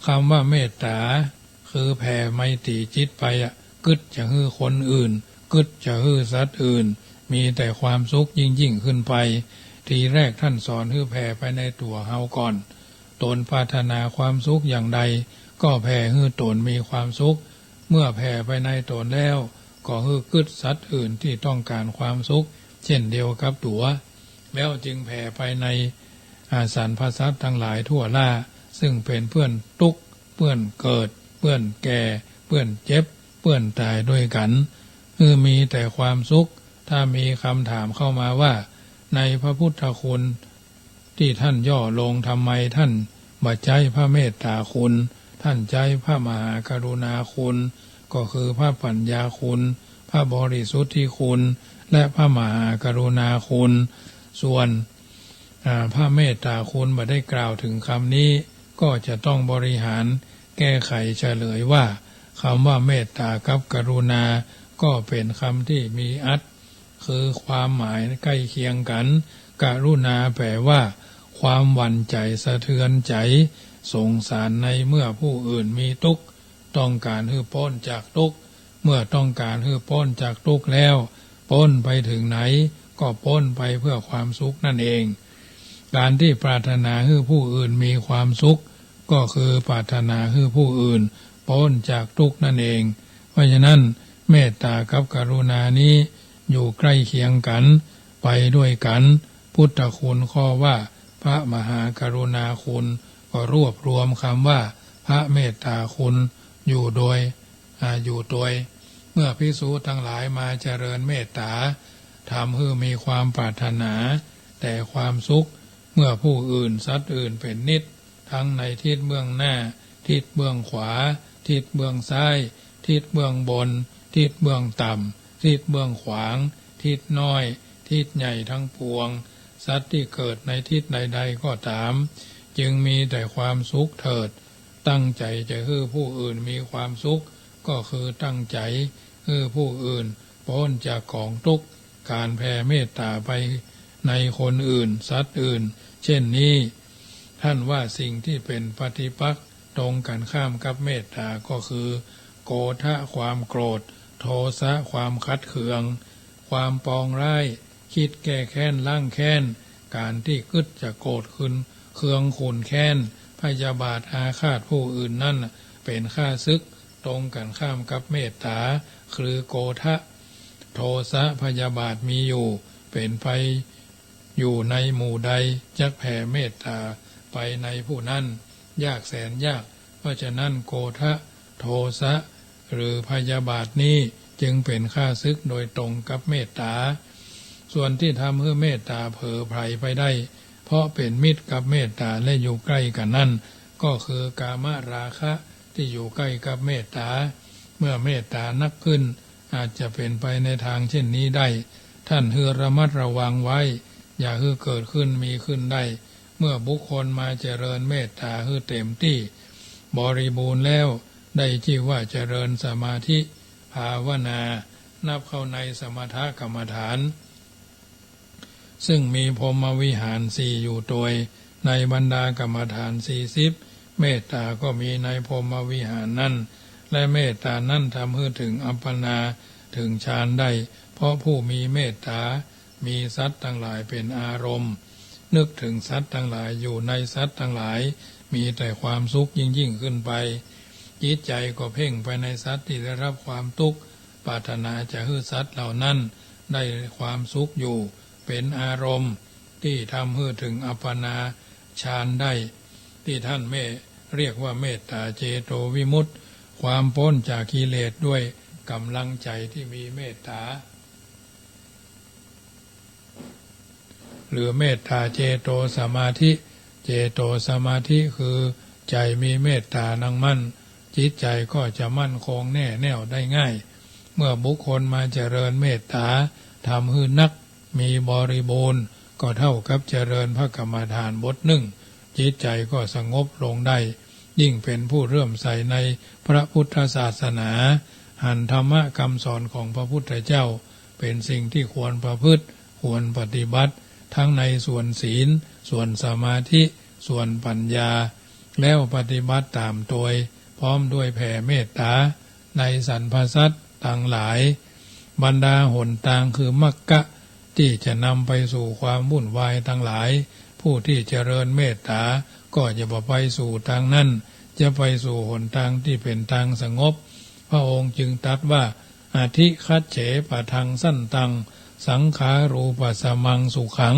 คำว่าเมตตาคือแผ่ไมตรีจิตไปกึศจะฮื้อคนอื่นกึศจะฮื้อสัตว์อื่นมีแต่ความสุขยิ่งขึ้นไปทีแรกท่านสอนให้แผ่ไปในตัวเฮาก่อนตนปรารถนาความสุขอย่างใดก็แผ่ให้ตนมีความสุขเมื่อแผ่ไปในตนแล้วก็ให้กึศสัตว์อื่นที่ต้องการความสุขเช่นเดียวกับตัวแล้วจึงแผ่ไปในสรรพสัตว์ทั้งหลายทั่วล่าซึ่งเป็นเพื่อนทุกข์เพื่อนเกิดเพื่อนแก่เพื่อนเจ็บเพื่อนตายด้วยกันมีแต่ความสุขถ้ามีคำถามเข้ามาว่าในพระพุทธคุณที่ท่านย่อลงทำไมท่านบ่ใจพระเมตตาคุณท่านใจพระมหากรุณาคุณก็คือพระปัญญาคุณพระบริสุทธิคุณและพระมหากรุณาคุณส่วนพระเมตตาคุณบ่ได้กล่าวถึงคำนี้ก็จะต้องบริหารแก้ไขเฉลยว่าคำว่าเมตตากับกรุณาก็เป็นคำที่มีอัตคือความหมายใกล้เคียงกันกรุณาแปลว่าความหวั่นใจสะเทือนใจสงสารในเมื่อผู้อื่นมีทุกข์ต้องการให้พ้นจากทุกข์เมื่อต้องการให้พ้นจากทุกข์แล้วพ้นไปถึงไหนก็พ้นไปเพื่อความสุขนั่นเองการที่ปรารถนาให้ผู้อื่นมีความสุขก็คือปรารถนาให้ผู้อื่นพ้นจากทุกข์นั่นเองเพราะฉะนั้นเมตตากับกรุณานี้อยู่ใกล้เคียงกันไปด้วยกัน พุทธคุณข้อว่าพระมหากรุณาคุณก็รวบรวมคำว่าพระเมตตาคุณอยู่โดยเมื่อภิกษุทั้งหลายมาเจริญเมตตาทำให้มีความปรารถนาแต่ความสุขเมื่อผู้อื่นสัตว์อื่นเป็นนิจทั้งในทิศเบื้องหน้าทิศเบื้องขวาทิศเบื้องซ้ายทิศเบื้องบนทิศเบื้องต่ำทิศเบื้องขวางทิศน้อยทิศใหญ่ทั้งปวงสัตว์ที่เกิดในทิศใดๆก็ตามจึงมีแต่ความสุขเถิดตั้งใจจะให้ผู้อื่นมีความสุขก็คือตั้งใจให้ผู้อื่นพ้นจากของทุกข์การแผ่เมตตาไปในคนอื่นสัตว์อื่นเช่นนี้ท่านว่าสิ่งที่เป็นปฏิปักษ์ตรงกันข้ามกับเมตตาก็คือโกฏะความโกรธโทสะความคัดเคืองความปองร้ายคิดแก้แค้นล้างแค้นการที่กึศจะโกรธขึ้นเคืองขุ่นแค้นพยาบาทอาฆาตผู้อื่นนั่นเป็นข้าศึกตรงกันข้ามกับเมตตาคือโกฏะโทสะพยาบาทมีอยู่เป็นไปอยู่ในหมู่ใดจักแผ่เมตตาไปในผู้นั้นยากแสนยากเพราะฉะนั้นโกฏะโทสะหรือพยาบาทนี้จึงเป็นข้าศึกโดยตรงกับเมตตาส่วนที่ทำให้เมตตาเผลอไผลไปได้เพราะเป็นมิตรกับเมตตาและอยู่ใกล้กันนั่นก็คือกามราคะที่อยู่ใกล้กับเมตตาเมื่อเมตตานักขึ้นอาจจะเป็นไปในทางเช่นนี้ได้ท่านให้ระมัดระวังไว้อย่าให้เกิดขึ้นมีขึ้นได้เมื่อบุคคลมาเจริญเมตตาให้เต็มที่บริบูรณ์แล้วได้ชื่อว่าเจริญสมาธิภาวนานับเข้าในสมถกรรมฐานซึ่งมีพรหมวิหารสี่อยู่โดยในบรรดากรรมฐาน40เมตตาก็มีในพรหมวิหารนั้นและเมตตานั้นทำให้ถึงอัปปนาถึงฌานได้เพราะผู้มีเมตตามีสัตว์ทั้งหลายเป็นอารมณ์นึกถึงสัตว์ทั้งหลายอยู่ในสัตว์ทั้งหลายมีแต่ความสุขยิ่งขึ้นไปจิตใจก็เพ่งไปในสัตว์ที่ได้รับความทุกข์ปรารถนาจะให้สัตว์เหล่านั้นได้ความสุขอยู่เป็นอารมณ์ที่ทำให้ถึงอัปปนาฌานได้ที่ท่านเรียกว่าเมตตาเจโตวิมุตติความพ้นจากกิเลสด้วยกำลังใจที่มีเมตตาหรือเมตตาเจโตสมาธิเจโตสมาธิคือใจมีเมตตานั่งมั่นจิตใจก็จะมั่นคงแน่แน่วได้ง่ายเมื่อบุคคลมาเจริญเมตตาทำให้นักมีบริบูรณ์ก็เท่ากับเจริญพระกรรมฐานบทหนึ่งจิตใจก็สงบลงได้ยิ่งเป็นผู้เรื่มใสในพระพุทธศาสนาหันธรรมะคำสอนของพระพุทธเจ้าเป็นสิ่งที่ควรประพฤติควรปฏิบัติทั้งในส่วนศีลส่วนสมาธิส่วนปัญญาแล้วปฏิบัติตามโดยพร้อมด้วยแผ่เมตตาในสรรพสัตว์ต่างหลายบรรดาหนทางคือมรรคที่จะนำไปสู่ความวุ่นวายทั้งหลายผู้ที่เจริญเมตตาก็จะไปสู่ทางนั้นจะไปสู่หนทางที่เป็นทางสงบพระองค์จึงตรัสว่าอธิคัจเฉปะทังสั้นตังสังขารูปสมังสุขัง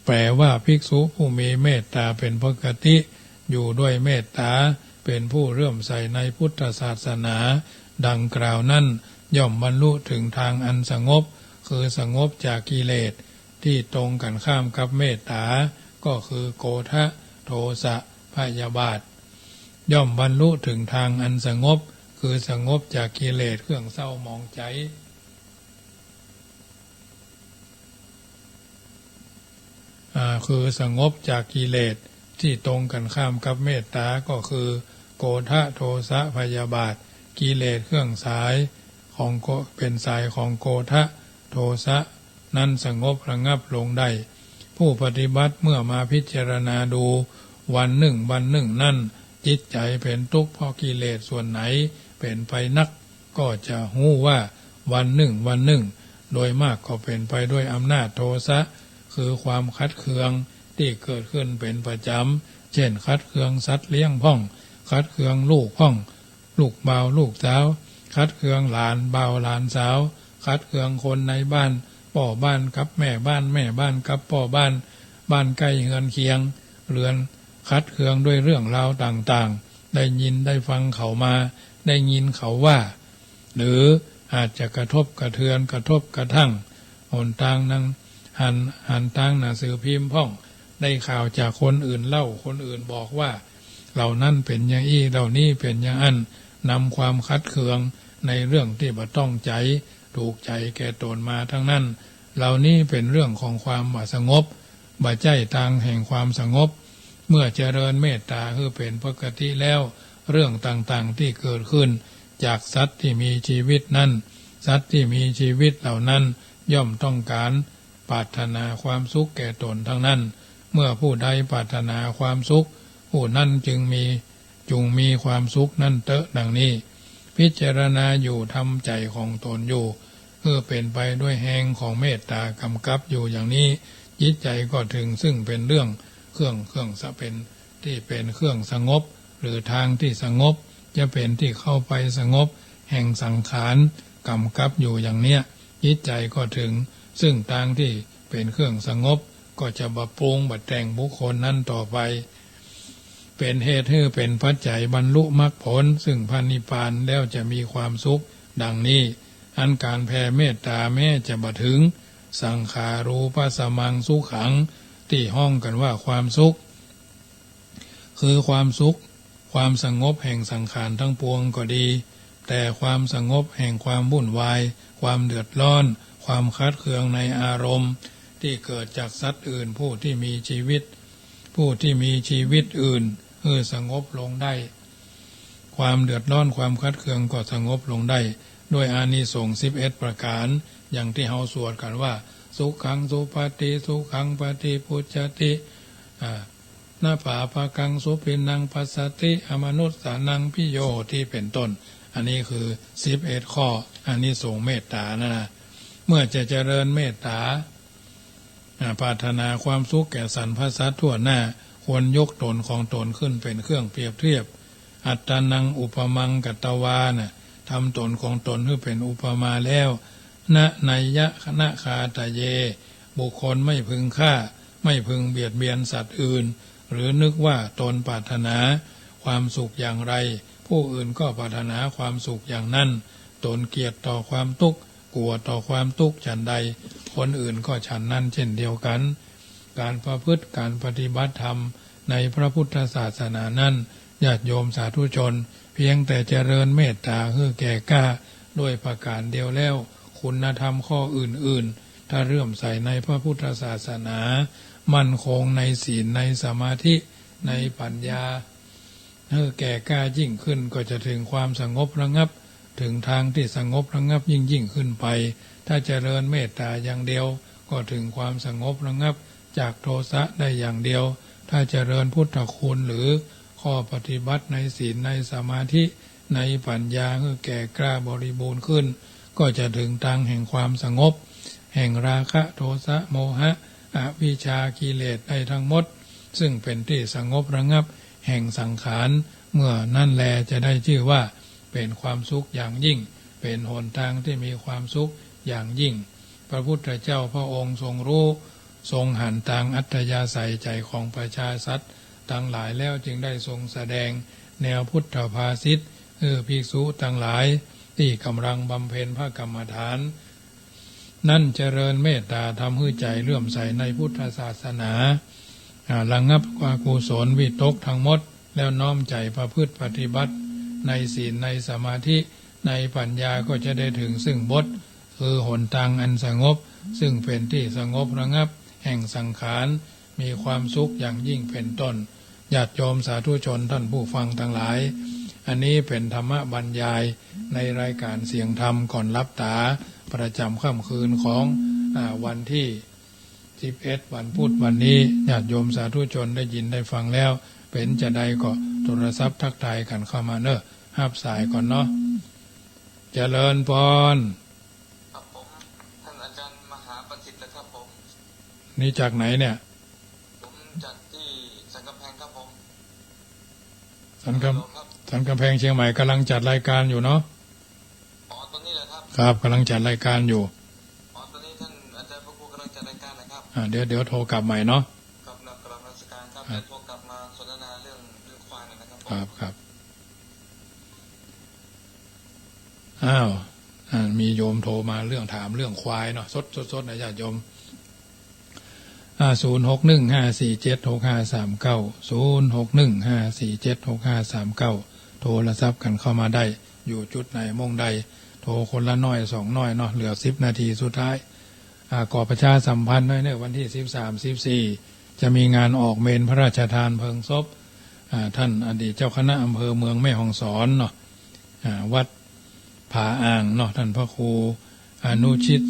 แปลว่าภิกษุผู้มีเมตตาเป็นปกติอยู่ด้วยเมตตาเป็นผู้เรื่มใสในพุทธศาสนาดังกล่าวนั้นย่อมบรรลุถึงทางอันสงบคือสงบจากกิเลสที่ตรงกันข้ามกับเมตตาก็คือโกฏะโทสะพยาบาทย่อมบรรลุถึงทางอันสงบคือสงบจากกิเลสเครื่องเศร้าหมองใจคือสงบจากกิเลสที่ตรงกันข้ามกับเมตตาก็คือโกฏะโทสะพยาบาทกิเลสเครื่องสายของเป็นสายของโกฏะโทสะนั้นสงบระงับลงได้ผู้ปฏิบัติเมื่อมาพิจารณาดูวันหนึ่งนั่นจิตใจเป็นทุกข์เพราะกิเลสส่วนไหนเป็นไปนักก็จะรู้ว่าวันหนึ่งโดยมากก็เป็นไปด้วยอำนาจโทสะคือความคัดเคืองที่เกิดขึ้นเป็นประจำเช่นคัดเคืองสัตว์เลี้ยงพ่องคัดเคืองลูกพ่องลูกบ่าวลูกสาวคัดเคืองหลานบ่าวหลานสาวคัดเคืองคนในบ้าน พ่อบ้านกับแม่บ้านแม่บ้านกับพ่อบ้านบ้านใกล้เฮือนเคียงเรือนคัดเคืองด้วยเรื่องราวต่างๆได้ยินได้ฟังเขามาได้ยินเขาว่าหรืออาจจะกระทบกระเทือนกระทบกระทั่งหนทางนั้นหันทางหนังสือพิมพ์พ่องได้ข่าวจากคนอื่นเล่าคนอื่นบอกว่าเหล่านั้นเป็นอย่างอี้เหล่านี้เป็นอย่างอันนำความคัดเคืองในเรื่องที่บ่ต้องใจถูกใจแก่ตนมาทั้งนั้นเหล่านี้เป็นเรื่องของความบ่สงบบ่ใจทางแห่งความสงบเมื่อเจริญเมตตาคือเป็นปกติแล้วเรื่องต่างๆที่เกิดขึ้นจากสัตว์ที่มีชีวิตนั้นสัตว์ที่มีชีวิตเหล่านั้นย่อมต้องการปรารถนาความสุขแก่ตนทั้งนั้นเมื่อผู้ใดปรารถนาความสุขผู้นั้นจึงมีความสุขนั่นเตอะดังนี้พิจารณาอยู่ทำใจของตนอยู่เพื่อเป็นไปด้วยแห่งของเมตตากำกับอยู่อย่างนี้จิตใจก็ถึงซึ่งเป็นเรื่องเครื่องสะเป็นที่เป็นเครื่องสงบหรือทางที่สงบจะเป็นที่เข้าไปสงบแห่งสังขารกำกับอยู่อย่างเนี้ยจิตใจก็ถึงซึ่งทางที่เป็นเครื่องสงบก็จะบำรุงบัดแต่งบุคคลนั้นต่อไปเป็นเหตุให้เป็นปัจจัยบรรลุมรรคผลซึ่งพระนิพพานแล้วจะมีความสุขดังนี้อันการแผ่เมตตาแม้จะบ่ถึงสังขารูปสมังสุขังที่ห้องกันว่าความสุขคือความสุขความสงบแห่งสังขารทั้งปวงก็ดีแต่ความสงบแห่งความวุ่นวายความเดือดร้อนความคัดเคืองในอารมณ์ที่เกิดจากสัตว์อื่นผู้ที่มีชีวิตอื่นสงบลงได้ความเดือดร้อนความคัดเคืองก็สงบลงได้ด้วยอานิสงส์11ประการอย่างที่เฮาสวดกันว่าสุขังสุปฏิสุขังปฏิพุจจตินาภาภกังสุปินังปัสสติอมนุสสานังพิโยที่เป็นต้นอันนี้คือ11ข้ออานิสงส์เมตตานะเมื่อจะเจริญเมตตาปรารถนาความสุขแก่สรรพสัตว์ทั่วหน้าควรยกตนของตนขึ้นเป็นเครื่องเปรียบเทียบอัตตานังอุปมังกัตตวานะทำตนของตนให้เป็นอุปมาแล้วนะนัยยะคณะคาตะเยบุคคลไม่พึงฆ่าไม่พึงเบียดเบียนสัตว์อื่นหรือนึกว่าตนปรารถนาความสุขอย่างไรผู้อื่นก็ปรารถนาความสุขอย่างนั้นตนเกลียดต่อความทุกข์กลัวต่อความทุกข์ฉันใดคนอื่นก็ฉันนั้นเช่นเดียวกันการประพฤติการปฏิบัติธรรมในพระพุทธศาสนานั้นญาติโยมสาธุชนเพียงแต่เจริญเมตตาให้แก่กล้าด้วยประการเดียวแล้วคุณธรรมข้ออื่นๆถ้าเลื่อมใสในพระพุทธศาสนามั่นคงในศีลในสมาธิในปัญญาให้แก่กล้ายิ่งขึ้นก็จะถึงความสงบระงับถึงทางที่สงบระงับยิ่งขึ้นไปถ้าเจริญเมตตาอย่างเดียวก็ถึงความสงบระงับจากโทสะได้อย่างเดียวถ้าเจริญพุทธคุณหรือข้อปฏิบัติในศีลในสมาธิในปัญญาให้แก่กล้าบริบูรณ์ขึ้นก็จะถึงทางแห่งความสงบแห่งราคะโทสะโมหะอวิชชากิเลสได้ทั้งหมดซึ่งเป็นที่สงบระงับแห่งสังขารเมื่อนั่นแลจะได้ชื่อว่าเป็นความสุขอย่างยิ่งเป็นหนทางที่มีความสุขอย่างยิ่งพระพุทธเจ้าพระองค์ทรงรู้ทรงหันทางอัธยาศัยใจของประชาสัตว์ทั้งหลายแล้วจึงได้ทรงแสดงแนวพุทธภาษิตภิกษุทั้งหลายที่กำลังบำเพ็ญพระกรรมฐานนั่นเจริญเมตตาทำให้ใจเลื่อมใสในพุทธศาสนาระงับความกุศลวิตกทั้งหมดแล้วน้อมใจประพฤติปฏิบัติในศีลในสมาธิในปัญญาก็จะได้ถึงซึ่งบทคือหนทางอันสงบซึ่งเป็นที่สงบระงับแห่งสังขารมีความสุขอย่างยิ่งเป็นต้นญาติโยมสาธุชนท่านผู้ฟังทั้งหลายอันนี้เป็นธรรมบรรยายในรายการเสียงธรรมก่อนรับตาประจำค่ำคืนของวันที่11วันพุธวันนี้ญาติโยมสาธุชนได้ยินได้ฟังแล้วเป็นจะใดก็โทรศัพท์ทักทายกันเข้ามาเนอะห้าสายก่อนเนาะเจริญพรครับผมท่านอาจารย์มหาประสิทธิ์นะครับผมนี่จากไหนเนี่ยผมจากที่สันกำแพงครับผมสันกำแพงเชียงใหม่กำลังจัดรายการอยู่เนาะอ๋อตอนนี้แหละครับครับกำลังจัดรายการอยู่อ๋อตอนนี้ท่าน อาจารย์พระครูกำลังจัดรายการนะครับ เดี๋ยวโทรกลับใหม่เนาะ กับนักกราบนมัสการครับจะโทรกลับมาสนทนาเรื่องควายหน่อยนะครับผม ครับอ้าวมีโยมโทรมาเรื่องถามเรื่องควายเนาะสดนะญาติโยม06154765390615476539โทรศัพท์กันเข้ามาได้อยู่จุดไหนมงใดโทรคนละน้อย2น้อยเนาะเหลือ10นาทีสุดท้ายก่อประชาสัมพันธ์เนี่ยวันที่13-14จะมีงานออกเมนพระราชทานเพลิงศพท่านอดีตเจ้าคณะอำเภอเมืองแม่ฮ่องสอนเนาะวัดผาอ่างเนาะท่านพระครูอนุชิต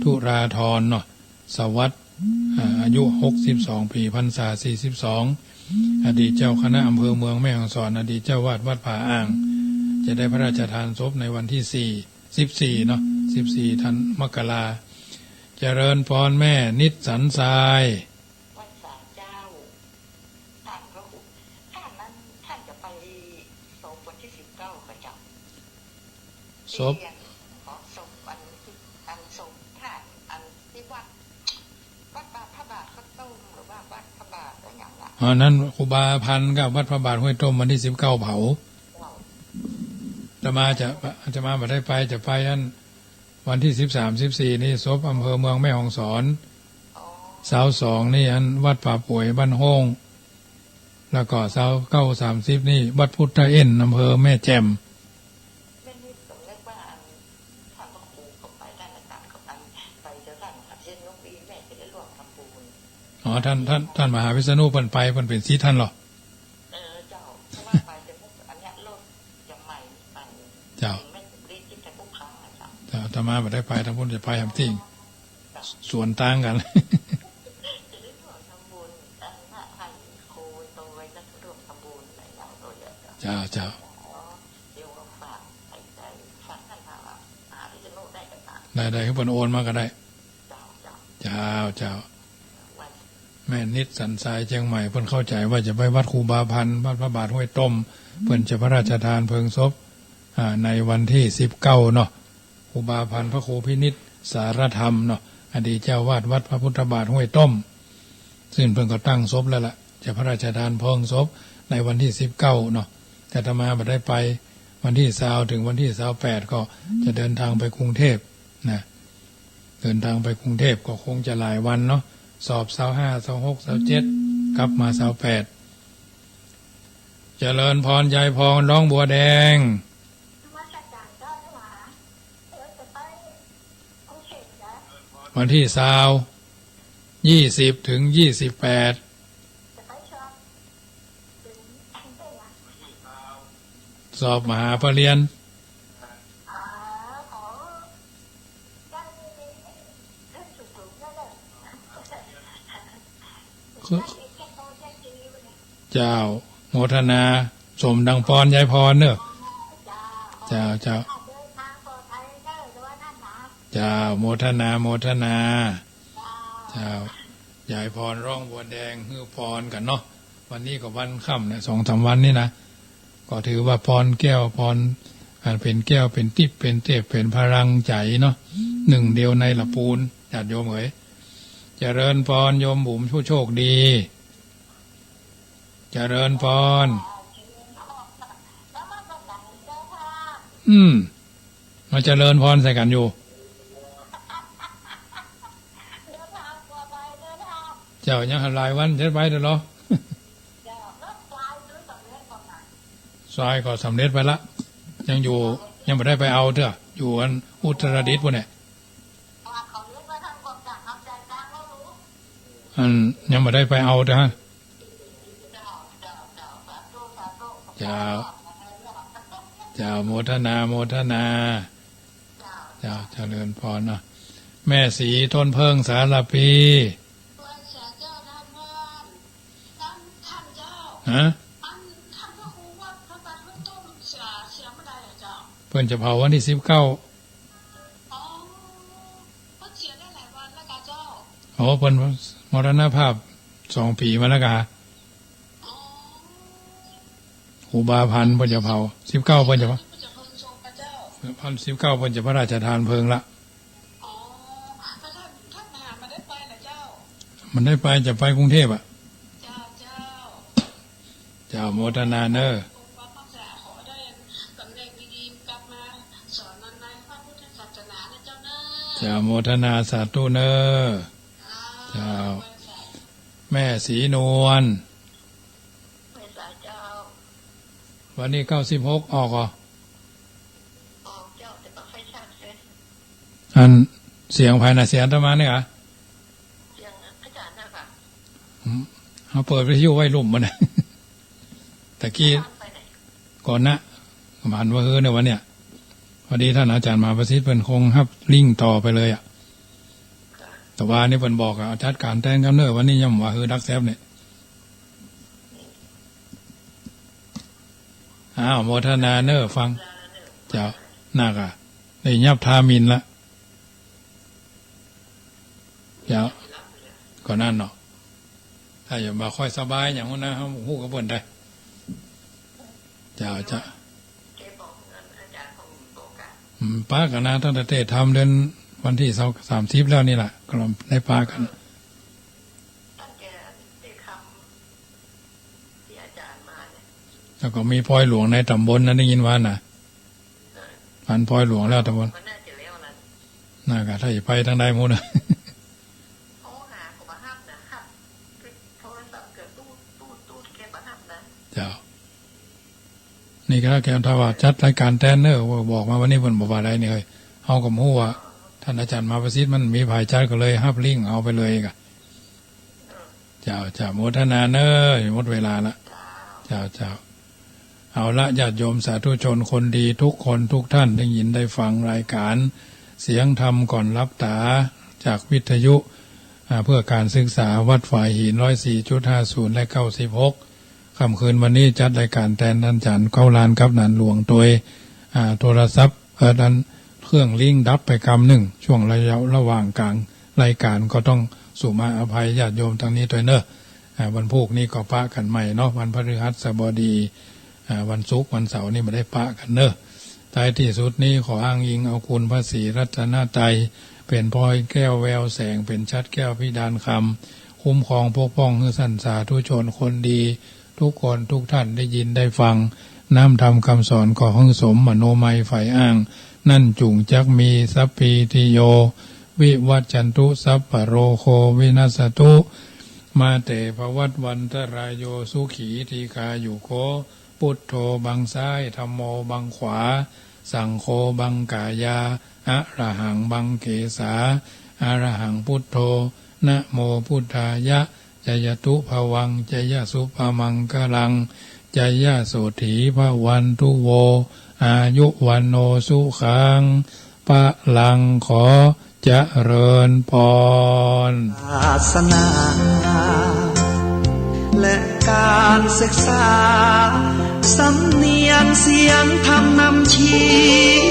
ธุราธรเนาะสวัสดิ์อายุ62ปีพรรษา42อดีตเจ้าคณะอำเภอเมืองแม่ฮ่องสอนอดีตเจ้าวาดวัดผาอ่างจะได้พระราชทานศพในวันที่14เนาะ14ธันมกราเจริญพรแม่นิสสันทรายวัดศาลเจ้าท่านพระครูท่านนั้นท่านจะไปศพวันที่19ประจำศพศพอันศพท่านอันที่วัดพระบาทข้าวต้มหรือว่าวัดพระบาทอะไรอย่างละนั้นครูบาพันธ์กับวัดพระบาทห้วยต้มวันที่19เผาจะมาบ่ได้ไปจะไปอันวันที่13-14นี่ศพอำเภอเมืองแม่ฮ่องสอนเสา2นี่อันวัดป่าป่วยบ้านโฮงแล้วก็เสา9-30นี่วัดพุทธเอ็นอำเภอแม่แจ่มไม่นึกถึงเลยว่าท่านพระครูก็ไปได้ในต่างกับอันไปเจอท่านเช่นน้องปีแม่จะได้ร่วมทำบุญท่านมหาวิษณุเพิ่นไปเพิ่นเป็นศิษย์ท่านหรอเจ้าเพราะว่าไปจะพวกอันนี้รถจะใหม่ไปเจ้าไม่รีบที่แต่พวกครั้งนะครับแต่มาบ่ได้ไปทั้งพุ่นจะไปทำจริงส่วนต่างกันจะได้ร่วมทำบุญอันน่ะให้โคโตไว้จะร่วมทำบุญอะไรอย่างตัวเดียวเจ้าเดี๋ยวฝากใจฝากท่านถามว่าที่จะโน้ตได้กันได้ให้เพิ่นโอนมาก็ได้เจ้าแม่นิดสันทรายเชียงใหม่เพิ่นเข้าใจว่าจะไปวัดครูบาพันธ์วัดพระบาทห้วยต้มเพิ่นจะพระราชทานเพลิงศพในวันที่19เนาะครูบาพันธ์พระครูพินิจสารธรรมเนาะอดีตเจ้าวาดวัดพระพุทธบาทห้วยต้มซึ่งเพิ่นก็ตั้งศพแล้วล่ะจะพระราชทานเพลิงศพในวันที่19เนาะแต่อาตมาบ่ได้ไปวันที่20ถึงวันที่28ก็จะเดินทางไปกรุงเทพนะเดินทางไปกรุงเทพก็คงจะหลายวันเนาะสอบ25 26 27กลับมา28เจริญพรยายพรร้องบัวแดงวันที่20ถึง28สอบมหาปรริญญาเจ้าโมทนาสมดังพรยายพรเนอะเจ้าโมทนาเจ้ายายพรร้องบัวแดงฮือพรกันเนาะวันนี้ก็วันค่ำเนี่ย2-3 วันนี่นะก็ถือว่าพรแก้วพรเป็นแก้วเป็นทิพย์เป็นเทพเป็นพลังใจเนาะหนึ่งเดียวในละปูนญาติโยมเอ๋ยเจริญพรโยมบุ๋มผู้โชคดีเจริญพรมาเจริญพรใส่กันอยู่เจ้ายังหลายวันเช็ดไว้เด้อเหรอทรายก็สำเร็จไปละยังอยู่ยังไม่ได้ไปเอาเถอะอยู่อันอุตรดิตถ์พวกเนี่ยยังไม่ได้ไปเอาเถอะเจ้าโมทนาเจ้าเจริญพรนะแม่สีต้นเพิงสารพีฮะเพิ่นจะเผาวันที่19โอ้เพิ่นมรณภาพ2 ปีมาแล้วกะครูบาพันธ์เพิ่นจะเผา19เพิ่นจะ19เพิ่นจะพระราชทานเพลิงละ ท่านมหามาได้ไปนะเจ้า มันได้ไปจะไปกรุงเทพอ่ะ เจ้า เจ้าโมทนาเนอร์ องค์พระพักษาขอได้ตำแหน่งดีๆกลับมาสอนในพระพุทธศาสนานะเจ้าเนอะ เจ้าโมทนาสาธุเนอร์เจ้าแม่ศรีนวล ไม่สายเจ้า วันนี้96ออกเหรอ ออกเจ้าแต่ต้องไฟฉากเสร็จ อันเสียงภายในเสียงธรรมาเนี่ยเหรอ เสียงอาจารย์นะคะ เขาเปิดวิทยุไว้ลุ่มมันนะ ตะกี้ ไปไหน ก่อนนะผ่านว่าในวันเนี่ยพอดีท่านอาจารย์มาประสิทธิ์เพิ่นคงฮับลิงก์ต่อไปเลยอ่ะแต่ว่านี่เพิ่นบอกอ่ะจัดการแต่งกันเนอวันนี้ย่ำว่าดักแซบเนี่ยอ้าวโมทนาเนอฟังเจ้านักอ่ะได้ยับทามินละเจ้าก่อนนั่นเนาะถ้าอย่ามาค่อยสบายอย่างนั้นนะเขาหูกับเพิ่นได้เจ้าจะ แกบอกเงินอาจารย์ของโตกัน ป้ากันนะตั้งแต่เทศทำเดือนวันที่30แล้วนี่แหละก็ได้ป้ากัน ตั้งแกได้คำที่อาจารย์มาเนี่ย แล้วก็มีพลอยหลวงในตำบลนั้นได้ยินว่าน่ะพันพลอยหลวงแล้วตำบล ก็น่าจะเลี้ยวนั้น น่ากะถ้าอย่าไปทางใดหมู่นะ เขาหาของมาห้ามนะครับโทรศัพท์เกิดตู้แกมาห้ามนะ เจ้านี่ก็แกถ้าว่าจัดรายการแทนเนอร์บอกมาวันนี้เพิ่นบอกว่าได้นี่เฮ้ยเฮาก็ฮู้ว่าท่านอาจารย์มาประสิทธิ์มันมีภายจัดก็เลยฮับลิงก์เอาไปเลยกะเจ้าโมทนาเนอร์หมดเวลาละเจ้าเอาละญาติโยมสาธุชนคนดีทุกคนทุกท่านได้ยินได้ฟังรายการเสียงธรรมก่อนรับตาจากวิทยุเพื่อการศึกษาวัดฝ่ายหิน 104.50 และ 96ค่ำคืนวันนี้จัดรายการแทนท่านอาจารย์เข้าลานกับนันหลวงโดยโทรศัพท์นั้นเครื่องลิงก์ดับไปกำหนึ่งช่วงระหว่างกลางรายการก็ต้องสุมาอภัยญาติโยมทางนี้ด้วยเนอะวันพุธนี้ก็ปะกันใหม่เนาะวันพฤหัสบดีวันศุกร์วันเสาร์นี่ไม่ได้ปะกันเนอะท้ายที่สุดนี้ขออ้างอิงเอาคุณพระศรีรัตนตรัยเป็นพลอยแก้วแววแสงเป็นชัดแก้วพิดานคำคุ้มครองปกป้องให้สันสาธุชนคนดีทุกคนทุกท่านได้ยินได้ฟังน้ำทำคำสอนของสมมโนมัยฝ่ายอ้างนั่นจุงจักมีสัพพีติโยวิวัจจันตุสัพพโรโควินัสตุมาเตภวัตวันตรายโยสุขีทีคาอยู่โคพุทโธบังซ้ายธัมโมบังขวาสังโฆบังกายาอะระหังบังเกสาอะระหังพุทโธนะโมพุทธายะจยตุภวังจยสุภมังกลังจยโสถีภวันตุโวอายุวันโนสุขังปะลังขอเจริญพรศาสนาและการศึกษาสำเนียงเสียงธรรมนำชี้